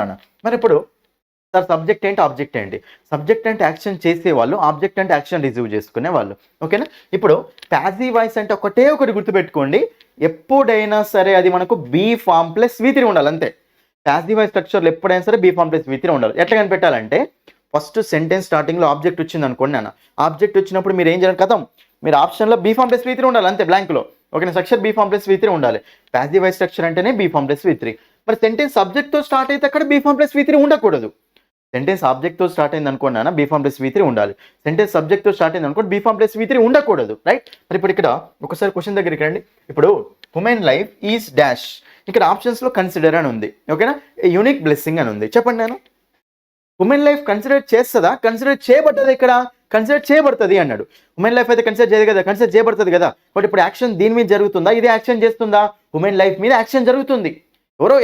మరి ఇప్పుడు సార్ సబ్జెక్ట్ ఏంటి ఆబ్జెక్ట్ ఏంటి? సబ్జెక్ట్ అంటే యాక్షన్ చేసేవాళ్ళు, ఆబ్జెక్ట్ అంటే యాక్షన్ రిసీవ్ చేసుకునే వాళ్ళు. ఓకేనా, ఇప్పుడు ప్యాసివైజ్ అంటే ఒకటి గుర్తుపెట్టుకోండి, ఎప్పుడైనా సరే అది మనకు బీ ఫామ్ ప్లస్ V3 ఉండాలి అంతే. ప్యాసివైజ్ స్ట్రక్చర్లో ఎప్పుడైనా సరే బీ ఫామ్ ప్లస్ V3 ఉండాలి. ఎట్లా కనిపెట్టాలంటే ఫస్ట్ సెంటెన్స్ స్టార్టింగ్లో ఆబ్జెక్ట్ వచ్చింది అనుకోండి ఆబ్జెక్ట్ వచ్చినప్పుడు మీరు ఏం చేయాలి కథం, మీరు ఆప్షన్లో బీ ఫామ్ ప్లస్ V3 ఉండాలి అంతే బ్లాంక్లో. ఓకేనా, structure be form plus V3 ఉండాలి. ప్యాసివైజ్ స్ట్రక్చర్ అంటేనే బీ ఫామ్ ప్లస్ V3. మరి సెంటెన్స్ సబ్జెక్ట్తో స్టార్ట్ అయితే అక్కడ బీ ఫామ్ ప్లస్ V3 ఉండకూడదు. సెంటెన్స్ ఆబ్జెక్ట్తో స్టార్ట్ అయింది అనుకోండి బీ ఫామ్ ప్లస్ V3 ఉండాలి. సెంటెన్స్ సబ్జెక్ట్తో స్టార్ట్ అయింది అనుకోండి బీ ఫామ్ ప్లస్ V3 ఉండకూడదు, రైట్. మరి ఇప్పుడు ఇక్కడ ఒకసారి క్వశ్చన్ దగ్గరికి రండి. ఇప్పుడు ఉమెన్ లైఫ్ ఈజ్ డాష్, ఇక్కడ ఆప్షన్స్లో కన్సిడర్ అని ఉంది. ఓకేనా, యూనిక్ బ్లెస్సింగ్ అని ఉంది. చెప్పండి, నేను ఉమెన్ లైఫ్ కన్సిడర్ చేస్తుందా, కన్సిడర్ చేయబడ్డది? ఇక్కడ కన్సిడర్ చేయబడుతుంది అన్నాడు. ఉమెన్ లైఫ్ అయితే కన్సిడర్ చేయదు కదా, కన్సిడర్ చేయబడుతుంది కదా. బట్ ఇప్పుడు యాక్షన్ దీని మీద జరుగుతుందా, ఇది యాక్షన్ చేస్తుందా? ఉమెన్ లైఫ్ మీద యాక్షన్ జరుగుతుంది. ఎవరో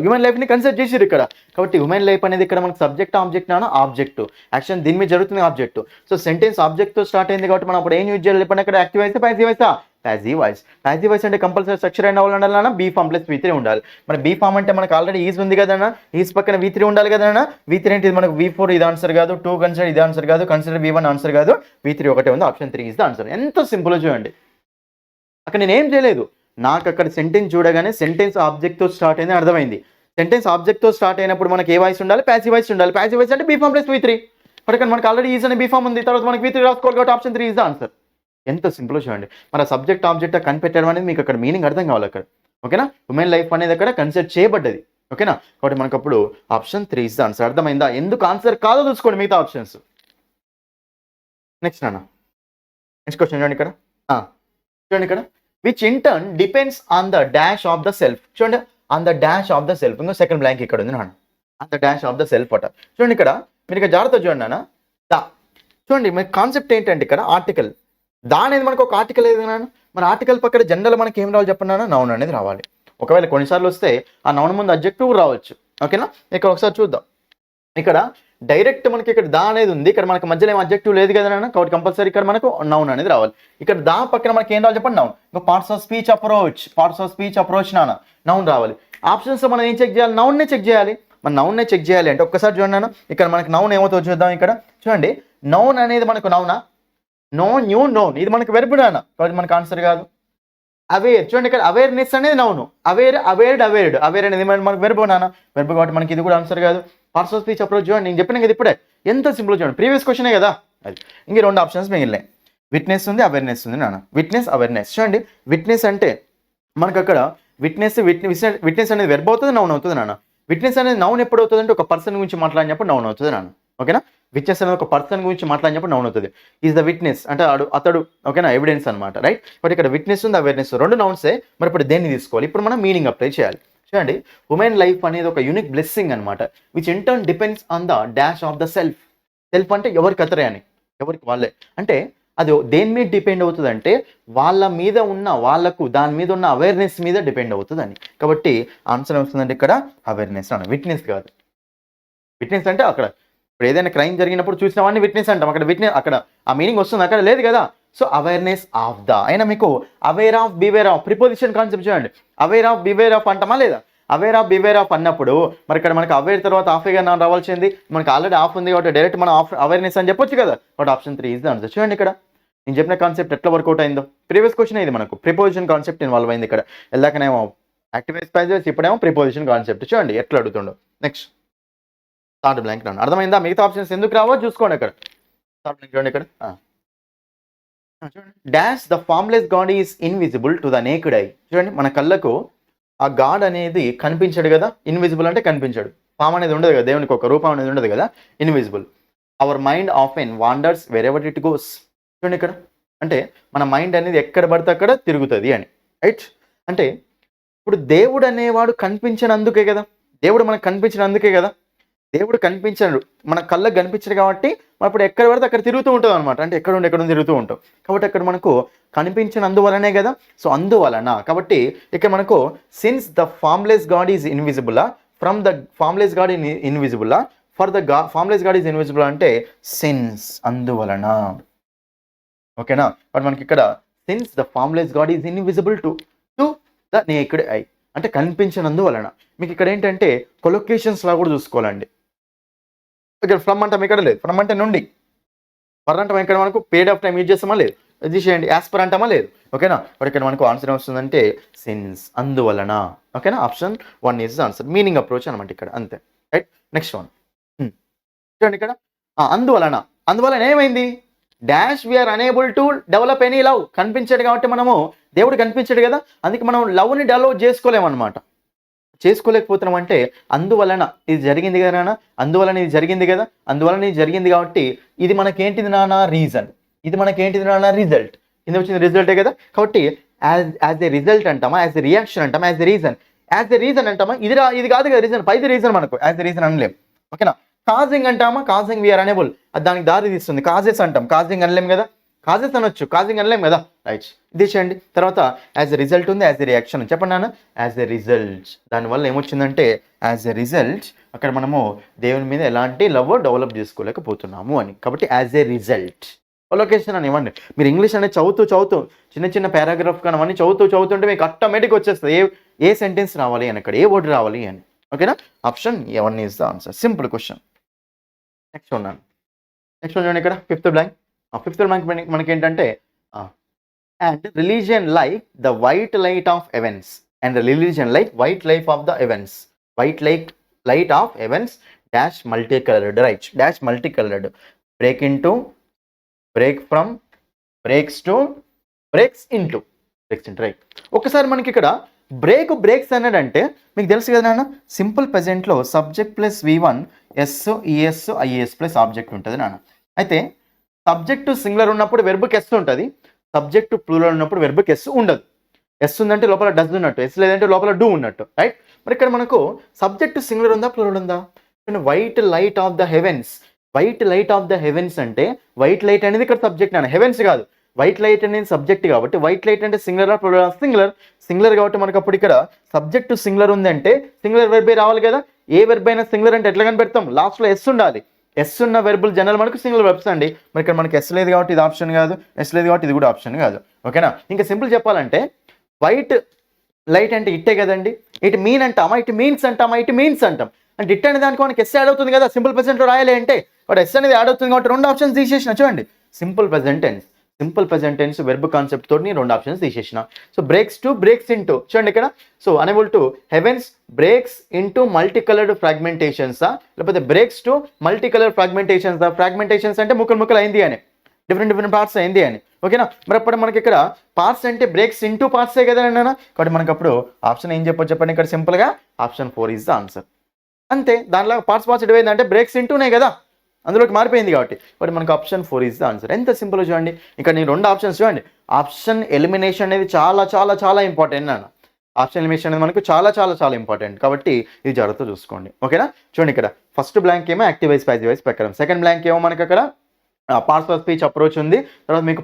హ్యూమన్ లైఫ్ని కన్సిడర్ చేసిరు ఇక్కడ. కాబట్టి హ్యూమన్ లైఫ్ అనేది ఇక్కడ మనకు సబ్జెక్ట్ ఆబ్జెక్ట్ ఆబ్జెక్ట్, యాక్షన్ దీని మీద జరుగుతుంది ఆబ్జెక్ట్. సో సెంటెన్స్ ఆబ్జెక్ట్తో స్టార్ట్ అయింది కాబట్టి మనం అప్పుడు ఏం యూజ్ చేయాలి చెప్పండి, అక్కడ యాక్టివైజ్ ప్యాసివైజా? ప్యాసివైజ్. ప్యాసివైజ్ అంటే కంపల్సరీ స్ట్రక్చర్ అయిన వాళ్ళు ఉండాలన్నా బీ ఫామ్ ప్లస్ V3 ఉండాలి. మరి బీ ఫామ్ అంటే మనకు ఆల్రెడీ ఈజ్ ఉంది కదన్నా, ఈజ్ పక్కన V3 ఉండాలి కదన్నా. V3 అంటే ఇది మనకు V4 ఇది ఆన్సర్ కాదు, 2 కన్సిడర్ ఇది ఆన్సర్ కాదు, కన్సిడర్ V1 ఆన్సర్ కాదు, V3 ఒకటే ఉంది, ఆప్షన్ 3 ఇస్ ద ఆన్సర్. ఎంత సింపుల్ చూడండి. అక్కడ నేను ఏం చేయలేదు, నాకు అక్కడ సెంటెన్స్ చూడగానే సెంటెన్స్ ఆబ్జెక్ట్తో స్టార్ట్ అయింది అర్థమైంది. సెంటెన్స్ ఆబ్జెక్ట్తో స్టార్ట్ అయినప్పుడు మనకి ఏ వాయిస్ ఉండాలి, ప్యాసివైజ్ ఉండాలి. ప్యాసివైజ్ అంటే be form plus V3. But అక్కడ మనకు ఆల్రెడీ ఈజ్ అనే బీ ఫామ్ ఉంది, తర్వాత మనకి V3 రాసుకోవాలి కాబట్టి ఆప్షన్ 3 ఇస్ ద ఆన్సర్. ఎంత సింపుల్ చూడండి. మన సబ్జెక్ట్ ఆబ్జెక్ట్ కనిపెట్టడం అనేది మీకు అక్కడ మీనింగ్ అర్థం కావాలి అక్కడ. ఓకేనా, ఉమెన్ లైఫ్ అనేది అక్కడ కన్సిడర్ చేయబడ్డది. ఓకేనా, కాబట్టి మనకు అప్పుడు ఆప్షన్ 3 ఇస్ ద ఆన్సర్. అర్థమైందా? ఎందుకు ఆన్సర్ కాదో చూసుకోండి మిగతా ఆప్షన్స్. నెక్స్ట్ నెక్స్ట్ క్వశ్చన్ చూడండి ఇక్కడ. చూడండి ఇక్కడ, which in turn depends on the dash of the self. చూడండి, on the dash of the self. ఇంకో సెకండ్ బ్లాంక్ ఇక్కడ ఉంది on the dash of the self అట. చూడండి ఇక్కడ మీరు ఇక్కడ జాగ్రత్త చూడండి దా. చూడండి మరి కాన్సెప్ట్ ఏంటంటే ఇక్కడ ఆర్టికల్ దా అనేది మనకు ఒక ఆర్టికల్ ఏదైనా, మరి ఆర్టికల్ పక్కన జనరల్ మనకి ఏం రావాలి చెప్పండి, నౌన్ అనేది రావాలి. ఒకవేళ కొన్నిసార్లు వస్తే ఆ నౌన్ ముందు అడ్జెక్టివ్ రావచ్చు. ఓకేనా, ఇక్కడ ఒకసారి చూద్దాం. ఇక్కడ డైరెక్ట్ మనకి ఇక్కడ దా అనేది ఉంది, ఇక్కడ మనకి మధ్యలో ఏం అడ్జెక్టివ్ లేదు కదా, కాబట్టి కంపల్సరీ ఇక్కడ మనకు నౌన్ అనేది రావాలి. ఇక్కడ దా పక్కన మనకి ఏం రావాలి చెప్పండి, నౌన్. ఇంకా parts of speech approach noun రావాలి. ఆప్షన్స్ మనం ఏం చెక్ చేయాలి, నౌన్నే చెక్ చేయాలి. మన నౌన్నే చెక్ చేయాలి అంటే ఒక్కసారి చూడండి ఇక్కడ మనకి నౌన్ ఏమవుతుందో చూద్దాం. ఇక్కడ చూడండి, నౌన్ అనేది మనకు నౌనా, నో న్యూ నోన్, ఇది మనకు వెర్బ్ కాబట్టి మనకు ఆన్సర్ కాదు. అవేర్, చూడండి ఇక్కడ అవేర్నెస్ అనేది నౌను, అవేర్డ్ అనేది మనకు వెర్బ్ వెర్బ్ కాబట్టి మనకి ఇది కూడా ఆన్సర్ కాదు. పార్ట్స్ ఆఫ్ స్పీచ్ అప్రోచ్ చూడండి, నేను చెప్పిన కదా ఇప్పుడే, ఎంత సింపుల్ చూడండి, ప్రీవియస్ క్వశ్చనే కదా అది. ఇంక 2 ఆప్షన్స్ మిగిలినాయి, విట్నెస్ ఉంది, అవేర్నెస్ ఉంది విట్నెస్ అవేర్నెస్. చూడండి, విట్నెస్ అంటే మనకు అక్కడ విట్నెస్ అనేది వెర్బ్ అవుతుంది, నౌన్ అవుతుంది విట్నెస్ అనేది నౌన్ ఎప్పుడు అవుతుంది అంటే ఒక పర్సన్ గురించి మాట్లాడినప్పుడు నౌన్ అవుతుంది ఓకేనా, విట్నెస్ అనేది ఒక పర్సన్ గురించి మాట్లాడినప్పుడు నౌన్ అవుతుంది. ఈజ్ ద విట్నెస్ అంటే అతడు. ఓకేనా, ఎవిడెన్స్ అనమాట, రైట్. బట్ ఇక్కడ విట్నెస్ ఉంది, అవేర్నెస్, 2 నౌన్సే. మరి ఇప్పుడు దేన్ని తీసుకోవాలి, ఇప్పుడు మనం మీనింగ్ అప్లై చేయాలి. చూడండి, ఉమెన్ లైఫ్ అనేది ఒక యూనిక్ బ్లెస్సింగ్ అనమాట, which in turn depends on the dash of the self. Self అంటే ఎవరికి అతరే అని, ఎవరికి వాళ్ళే అంటే అది దేని మీద డిపెండ్ అవుతుంది అంటే వాళ్ళ మీద ఉన్న వాళ్ళకు దాని మీద ఉన్న అవేర్నెస్ మీద డిపెండ్ అవుతుందని. కాబట్టి ఆన్సర్ వస్తుందంటే ఇక్కడ అవేర్నెస్ విట్నెస్ కాదు. విట్నెస్ అంటే అక్కడ ఇప్పుడు ఏదైనా క్రైమ్ జరిగినప్పుడు చూసిన వాడిని విట్నెస్ అంటాం, అక్కడ విట్నెస్ అక్కడ ఆ మీనింగ్ వస్తుంది, అక్కడ లేదు కదా. సో అవేర్నెస్ ఆఫ్ ద అయినా మీకు aware of beware of preposition concept చూడండి, అవేర్ ఆఫ్ బివేర్ ఆఫ్ అంటామా లేదా? అవేర్ ఆఫ్ బివేర్ ఆఫ్ అన్నప్పుడు మరి ఇక్కడ మనకు అవేర్ తర్వాత ఆఫ్గా నా రావాల్సింది, మనకి ఆల్రెడీ ఆఫ్ ఉంది కాబట్టి డైరెక్ట్ మనం అవేర్నెస్ అని చెప్పొచ్చు కదా. But option 3 is the answer. చూడండి ఇక్కడ నేను చెప్పిన కాన్సెప్ట్ ఎట్లా వర్కౌట్ అయిందో. ప్రీవియస్ క్వశ్చన్ ఇది మనకు ప్రిపోజిషన్ కాన్సెప్ట్ ఇన్వాల్వ్ అయింది. ఇక్కడ వెళ్ళాకనేమో యాక్టివైజ్ ప్యాసివ్, ఇప్పుడేమో ప్రిపోజిషన్ కాన్సెప్ట్. చూడండి ఎట్లా అడుగుతుండో. నెక్స్ట్ థర్డ్ బ్లాంక్ రాను, అర్థమైందా? మిగతా ఆప్షన్స్ ఎందుకు రావో చూసుకోండి. ఇక్కడ థర్డ్ బ్లాంక్ చూడండి, ఇక్కడ dash the formless God is invisible to the naked I. చూడండి, మన కళ్ళకు ఆ గాడ్ అనేది కనిపించడు కదా, ఇన్విజిబుల్ అంటే కనిపించాడు. ఫామ్ అనేది ఉండదు కదా, దేవునికి ఒక రూపం అనేది ఉండదు కదా, invisible. Our mind often wanders wherever it goes. చూడండి ఇక్కడ, అంటే మన మైండ్ అనేది ఎక్కడ పడితే అక్కడ తిరుగుతుంది అని, రైట్. అంటే ఇప్పుడు దేవుడు అనేవాడు కనిపించినందుకే కదా, దేవుడు మనకు కనిపించినందుకే కదా, దేవుడు కనిపించాడు, మన కళ్ళకు కనిపించడు కాబట్టి మనం ఇప్పుడు ఎక్కడ పడితే అక్కడ తిరుగుతూ ఉంటాం అనమాట. అంటే ఎక్కడ తిరుగుతూ ఉంటాం కాబట్టి అక్కడ మనకు కనిపించినందువలనే కదా. సో అందువలన కాబట్టి ఇక్కడ మనకు since the formless God is invisible, from the formless God invisible, for the formless God is invisible అంటే సిన్స్ అందువలన. ఓకేనా. బట్ మనకి ఇక్కడ since the formless God is invisible to the naked I అంటే కనిపించినందువలన. మీకు ఇక్కడ ఏంటంటే కొలొకేషన్స్ లా కూడా చూసుకోవాలండి. ఇక్కడ ఫ్రమ్ అంటాం, ఇక్కడ లేదు. ఫ్రమ్ అంటే నుండి, ఫర్ అంటాం ఇక్కడ మనకు పీరియడ్ ఆఫ్ టైం యూజ్ చేస్తామా లేదు, ఇది చేయండి. యాజ్ పర్ అంటామా లేదు. ఓకేనా. బట్ ఇక్కడ మనకు ఆన్సర్ వస్తుందంటే సిన్స్ అందువలన. ఓకేనా. Option 1 is answer. Meaning approach అనమాట ఇక్కడ, అంతే, రైట్. నెక్స్ట్ వన్ చూడండి ఇక్కడ, అందువలన ఏమైంది, dash we are unable to develop any love. కనిపించాడు కాబట్టి మనము, దేవుడు కనిపించాడు కదా, అందుకే మనం లవ్ని డెవలప్ చేసుకోలేమన్నమాట. చేసుకోలేకపోతున్నాం అంటే అందువలన ఇది జరిగింది కదా నాన్న, అందువలన ఇది జరిగింది కదా, అందువలన ఇది జరిగింది కాబట్టి ఇది మనకేంటిది నాన్న, రీజన్. ఇది మనకేంటిది నాన్న, రిజల్ట్. ఇది వచ్చింది రిజల్టే కదా. కాబట్టి యాజ్ ఎ రిజల్ట్ అంటామా, యాజ్ ఎ రియాక్షన్ అంటామా, యాజ్ ఎ రీజన్ అంటామా. ఇది కాదు కదా రీజన్, పైది రీజన్ మనకు యాజ్ ఎ రీజన్ అనలేం. ఓకేనా. కాజింగ్ అంటామా, కాజింగ్ వీఆర్ అనేబుల్, అది దానికి దారి తీస్తుంది. కాజెస్ అంటాం, కాజింగ్ అనలేం కదా, కాజెస్ అనొచ్చు, కాజింగ్ అనలేం కదా, రైట్. ఇది చేయండి. తర్వాత యాజ్ ఎ రిజల్ట్ ఉంది, యాజ్ ఎ రియాక్షన్. చెప్పండి నాన్న, యాజ్ ఎ రిజల్ట్. దానివల్ల ఏమొచ్చిందంటే యాజ్ ఎ రిజల్ట్ అక్కడ మనము దేవుని మీద ఎలాంటి లవ్ డెవలప్ చేసుకోలేకపోతున్నాము అని. కాబట్టి యాజ్ ఎ రిజల్ట్ లొకేషన్ అని ఇవ్వండి. మీరు ఇంగ్లీష్ అనేది చదువుతూ చిన్న పారాగ్రాఫ్ కానీ అవన్నీ చదువుతుంటే మీకు ఆటోమేటిక్ వచ్చేస్తుంది ఏ సెంటెన్స్ రావాలి అని, అక్కడ ఏ వర్డ్ రావాలి అని. ఓకేనా. Option 1 is the answer. Simple question. Next ఉన్నాను. నెక్స్ట్ చూడండి ఇక్కడ ఫిఫ్త్ బ్లాంక్ మనకి ఏంటంటే and religion like the white light of heavens, and religion like white light of the heavens, white light of heavens dash multi coloured, right. Dash multi coloured, break into, break from, breaks to, breaks into, right. ఒకసారి మనకి ఇక్కడ breaks అన్నాడంటే మీకు తెలుసు కదా నాన్న, simple ప్రెజెంట్లో subject plus V1 yes ES IES plus object ఉంటుంది నాన్న. అయితే సబ్జెక్టు సింగులర్ ఉన్నప్పుడు వెర్బ్కి ఎస్ ఉంటుంది, సబ్జెక్టు ప్లూరల్ ఉన్నప్పుడు వెర్బ్కి ఎస్ ఉండదు. ఎస్ ఉందంటే లోపల డస్ ఉన్నట్టు, ఎస్ లేదంటే లోపల డూ ఉన్నట్టు, రైట్. మరి ఇక్కడ మనకు సబ్జెక్టు సింగులర్ ఉందా, ప్లూరల్ ఉందా. White light of the heavens, white light of the heavens అంటే వైట్ లైట్ అనేది ఇక్కడ సబ్జెక్ట్ నాన్న, హెవెన్స్ కాదు. వైట్ లైట్ అనేది సబ్జెక్ట్ కాబట్టి వైట్ లైట్ అంటే సింగులర్, ప్లూరల్, సింగులర్ కాబట్టి మనకు అప్పుడు ఇక్కడ సబ్జెక్టు సింగులర్ ఉంది అంటే సింగులర్ వెర్బే రావాలి కదా. ఏ వెర్బ్ అయినా సింగులర్ అంటే ఎట్లా కనిపెడతాం, లాస్ట్లో ఎస్ ఉండాలి. ఎస్ ఉన్న వెర్బుల్ జనరల్ మనకు సింగులర్ వెర్బ్స్ అండి. మరి ఇక్కడ మనకి ఎస్ లేదు కాబట్టి ఇది ఆప్షన్ కాదు, ఎస్ లేదు కాబట్టి ఇది కూడా ఆప్షన్ కాదు. ఓకేనా. ఇంకా సింపుల్ చెప్పాలంటే వైట్ లైట్ అంటే ఇట్టే కదండి. ఇట్ మీన్ అంటామా, ఇట్ మీన్స్ అంటామా, ఇట్ మీన్స్ అంటాం. అంటే ఇట్ అనే దానికి మనకి ఎస్ యాడ్ అవుతుంది కదా, సింపుల్ ప్రెజెంట్లో రాయాలి అంటే. బట్ ఎస్ అనేది యాడ్ అవుతుంది కాబట్టి 2 ఆప్షన్స్ తీసేసిన. చూడండి, simple present tense verb concept తోటి 2 ఆప్షన్స్ తీసేసిన. So breaks to, breaks into. చూడండి ఇక్కడ, so unable to heavens breaks into multi coloured ఫ్రాగ్మెంటేషన్సా, లేకపోతే బ్రేక్స్ టు మల్టీ కలర్ ఫ్రాగ్మెంటేషన్సా. ఫ్రాగ్మెంటేషన్స్ అంటే ముక్కలు అయింది అని, డిఫరెంట్ పార్ట్స్ అయింది అని. ఓకేనా. మరి అప్పుడు మనకి ఇక్కడ పార్ట్స్ అంటే బ్రేక్స్ ఇంటూ పార్ట్సే కదా అన్న. కాబట్టి మనకు అప్పుడు ఆప్షన్ ఏం చెప్పండి ఇక్కడ సింపుల్గా ఆప్షన్ 4 ఈజ్ ద ఆన్సర్. అంతే, దానిలో పార్ట్స్ డివైడ్ అంటే బ్రేక్స్ ఇంటూనే కదా, అందులోకి మారిపోయింది కాబట్టి. బట్ మనకు ఆప్షన్ 4 ఈజ్ ద ఆన్సర్. ఎంత సింపుల్ చూడండి. ఇక్కడ నేను 2 ఆప్షన్స్ చూడండి. ఆప్షన్ ఎలిమినేషన్ అనేది చాలా ఇంపార్టెంట్ అన్న. ఆప్షన్ ఎలిమినేషన్ అనేది మనకు చాలా ఇంపార్టెంట్ కాబట్టి ఇది జాగ్రత్తగా చూసుకోండి. ఓకేనా. చూడండి ఇక్కడ ఫస్ట్ బ్లాంక్ ఏమో యాక్టివైజ్ ప్యాసివైజ్ ప్రకారం, సెకండ్ బ్లాంక్ ఏమో మనకి అక్కడ పార్ట్స్ ఆఫ్ స్పీచ్ అప్రోచ్ ఉంది, తర్వాత మీకు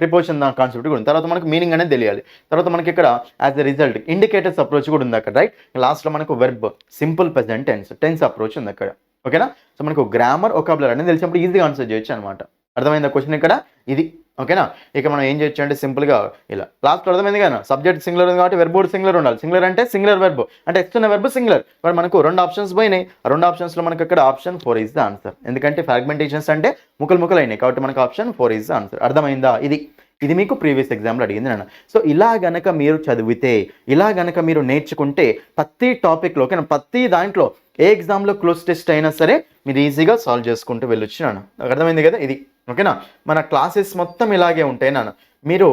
ప్రిపోజిషన్ దాని కాన్సెప్ట్ కూడా ఉంది, తర్వాత మనకు మీనింగ్ అనేది తెలియాలి, తర్వాత మనకి ఇక్కడ as a result indicators approach కూడా ఉంది అక్కడ, రైట్. లాస్ట్లో మనకు verb simple present tense approach ఉంది అక్కడ. ఓకేనా. సో మనకు గ్రామర్ ఒకాబులరీ అనేది తెలిసినప్పుడు ఈజీగా ఆన్సర్ చేయొచ్చు అనమాట. అర్థమైందా క్వశ్చన్ ఇక్కడ ఇది. ఓకేనా. ఇక మనం ఏం చేయొచ్చు అంటే సింపుల్గా ఇలా లాస్ట్ అర్థమైంది కదా, సబ్జెక్ట్ సింగులర్ ఉంది కాబట్టి వెర్బ్ కూడా సింగులర్ ఉండాలి. సింగులర్ అంటే సింగులర్ వెర్బ్ అంటే ఇస్తున్న వెర్బ్ సింగులర్. బట్ మనకు 2 ఆప్షన్స్ పోయినాయి. 2 ఆప్షన్స్లో మనకు అక్కడ ఆప్షన్ 4 ఈజ్ ద ఆన్సర్. ఎందుకంటే ఫ్రాగ్మెంటేషన్స్ అంటే ముక్కలు అయినాయి కాబట్టి మనకు ఆప్షన్ 4 ఈజ్ ద ఆన్సర్. అర్థమైందా. ఇది మీకు ప్రీవియస్ ఎగ్జామ్లో అడిగింది నాన్న. సో ఇలా గనక మీరు చదివితే, ఇలా గనక మీరు నేర్చుకుంటే ప్రతి టాపిక్లో, ఓకేనా, ప్రతి దాంట్లో ఏ ఎగ్జామ్లో క్లోజ్ టెస్ట్ అయినా సరే మీరు ఈజీగా సాల్వ్ చేసుకుంటూ వెళ్ళొచ్చు నాన్న. నాకు అర్థమైంది కదా ఇది. ఓకేనా. మన క్లాసెస్ మొత్తం ఇలాగే ఉంటాయి నాన్న. మీరు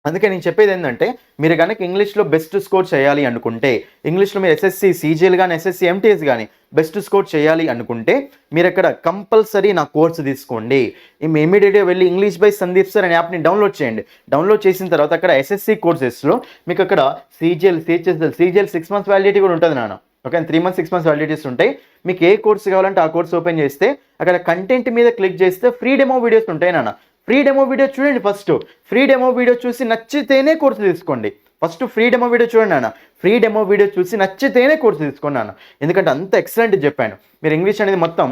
అందుకే నేను చెప్పేది ఏంటంటే మీరు కనుక ఇంగ్లీష్లో బెస్ట్ స్కోర్ చేయాలి అనుకుంటే, ఇంగ్లీష్లో మీరు ఎస్ఎస్సి సీజీఎల్ కానీ ఎస్ఎస్సి ఎంటీఎస్ కానీ బెస్ట్ స్కోర్ చేయాలి అనుకుంటే మీరు అక్కడ కంపల్సరీ నా కోర్సు తీసుకోండి. ఇమీడియట్గా వెళ్ళి ఇంగ్లీష్ బై సందీప్ సార్ అనే యాప్ని డౌన్లోడ్ చేయండి. డౌన్లోడ్ చేసిన తర్వాత అక్కడ ఎస్ఎస్సి కోర్సెస్లో మీకు అక్కడ సీజీఎల్ 6 months వ్యాలిడిటీ కూడా ఉంటుంది నాన్న. ఓకే, 3 months 6 months వ్యాలిడిటీస్ ఉంటాయి. మీకు ఏ కోర్స్ కావాలంటే ఆ కోర్స్ ఓపెన్ చేస్తే అక్కడ కంటెంట్ మీద క్లిక్ చేస్తే ఫ్రీ డెమో వీడియోస్ ఉంటాయి నాన్న. ఫ్రీ డెమో వీడియో చూడండి. ఫస్ట్ ఫ్రీ డెమో వీడియో చూసి నచ్చితేనే కోర్సు తీసుకోండి. ఫస్ట్ ఫ్రీ డెమో వీడియో చూడండి నాన్న. ఫ్రీ డెమో వీడియో చూసి నచ్చితేనే కోర్సు తీసుకున్నాను. ఎందుకంటే అంత ఎక్సలెంట్ చెప్పాను. మీరు ఇంగ్లీష్ అనేది మొత్తం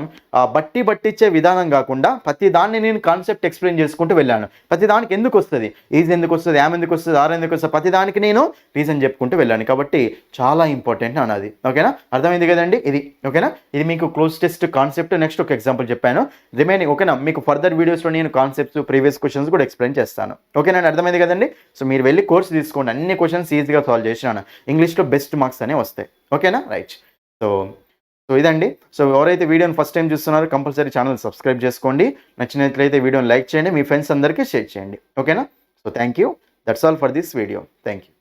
బట్టిచ్చే విధానం కాకుండా ప్రతి దాన్ని నేను కాన్సెప్ట్ ఎక్స్ప్లెయిన్ చేసుకుంటూ వెళ్ళాను. ప్రతి దానికి ఎందుకు వస్తుంది, ఈజ్ ఎందుకు వస్తుంది, యామ్ ఎందుకు వస్తుంది, ఆర్ ఎందుకు వస్తుంది, ప్రతి దానికి నేను రీజన్ చెప్పుకుంటూ వెళ్ళాను. కాబట్టి చాలా ఇంపార్టెంట్ అన్నది. ఓకేనా, అర్థమైంది కదండి ఇది. ఓకేనా, ఇది మీకు క్లోజ్ టెస్ట్ కాన్సెప్ట్. నెక్స్ట్ ఒక ఎగ్జాంపుల్ చెప్పాను. రిమైనింగ్ ఓకేనా, మీకు ఫర్దర్ వీడియోస్లో నేను కాన్సెప్ట్స్ ప్రీవియస్ క్వశ్చన్స్ కూడా ఎక్స్ప్లెయిన్ చేస్తాను. ఓకేనా, అర్థమైంది కదండి. సో మీరు వెళ్ళి కోర్స్ తీసుకోండి. అన్ని క్వశ్చన్స్ ఈజీగా సాల్వ్ చేసినాను. ఇంగ్లీష్లో బెస్ట్ మార్క్స్ అనేవి వస్తాయి. ఓకేనా, రైట్. సో ఇదండి. సో ఎవరైతే వీడియోని ఫస్ట్ టైం చూస్తున్నారో కంపల్సరీ ఛానల్ సబ్స్క్రైబ్ చేసుకోండి. నచ్చినట్లయితే వీడియోని లైక్ చేయండి, మీ ఫ్రెండ్స్ అందరికీ షేర్ చేయండి. ఓకేనా, so thank you. That's all for this video. Thank you.